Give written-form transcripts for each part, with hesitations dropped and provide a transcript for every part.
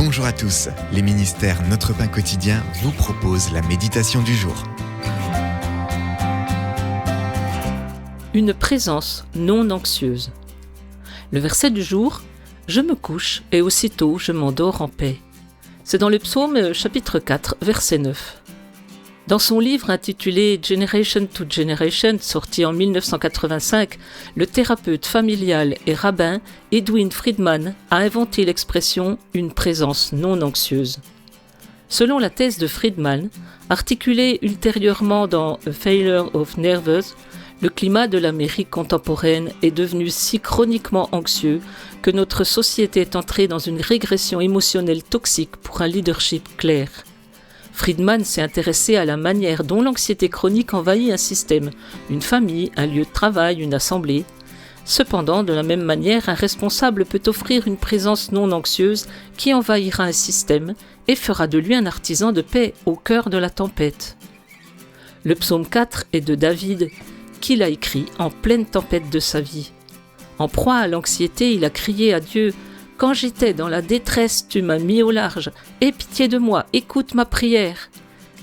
Bonjour à tous, les ministères Notre Pain Quotidien vous proposent la méditation du jour. Une présence non anxieuse. Le verset du jour, « Je me couche et aussitôt je m'endors en paix ». C'est dans le psaume chapitre 4, verset 9. Dans son livre intitulé « Generation to Generation » sorti en 1985, le thérapeute familial et rabbin Edwin Friedman a inventé l'expression « une présence non anxieuse ». Selon la thèse de Friedman, articulée ultérieurement dans « A Failure of Nerves », le climat de l'Amérique contemporaine est devenu si chroniquement anxieux que notre société est entrée dans une régression émotionnelle toxique pour un leadership clair. Friedman s'est intéressé à la manière dont l'anxiété chronique envahit un système, une famille, un lieu de travail, une assemblée. Cependant, de la même manière, un responsable peut offrir une présence non anxieuse qui envahira un système et fera de lui un artisan de paix au cœur de la tempête. Le psaume 4 est de David, qu'il a écrit en pleine tempête de sa vie. En proie à l'anxiété, il a crié à Dieu « Quand j'étais dans la détresse, tu m'as mis au large. Aie pitié de moi, écoute ma prière. »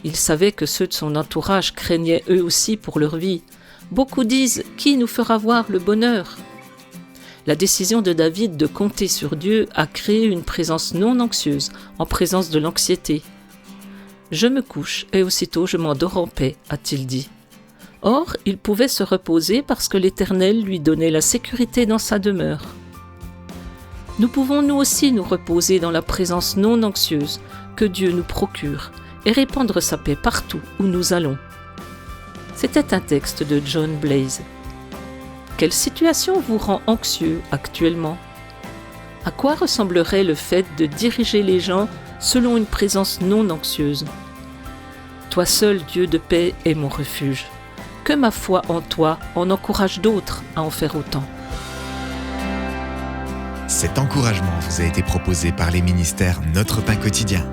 Il savait que ceux de son entourage craignaient eux aussi pour leur vie. Beaucoup disent « Qui nous fera voir le bonheur ?» La décision de David de compter sur Dieu a créé une présence non anxieuse, en présence de l'anxiété. « Je me couche et aussitôt je m'endors en paix », a-t-il dit. Or, il pouvait se reposer parce que l'Éternel lui donnait la sécurité dans sa demeure. Nous pouvons nous aussi nous reposer dans la présence non anxieuse que Dieu nous procure et répandre sa paix partout où nous allons. C'était un texte de John Blaze. Quelle situation vous rend anxieux actuellement ? À quoi ressemblerait le fait de diriger les gens selon une présence non anxieuse ? Toi seul, Dieu de paix, est mon refuge. Que ma foi en toi en encourage d'autres à en faire autant. Cet encouragement vous a été proposé par les ministères Notre Pain Quotidien.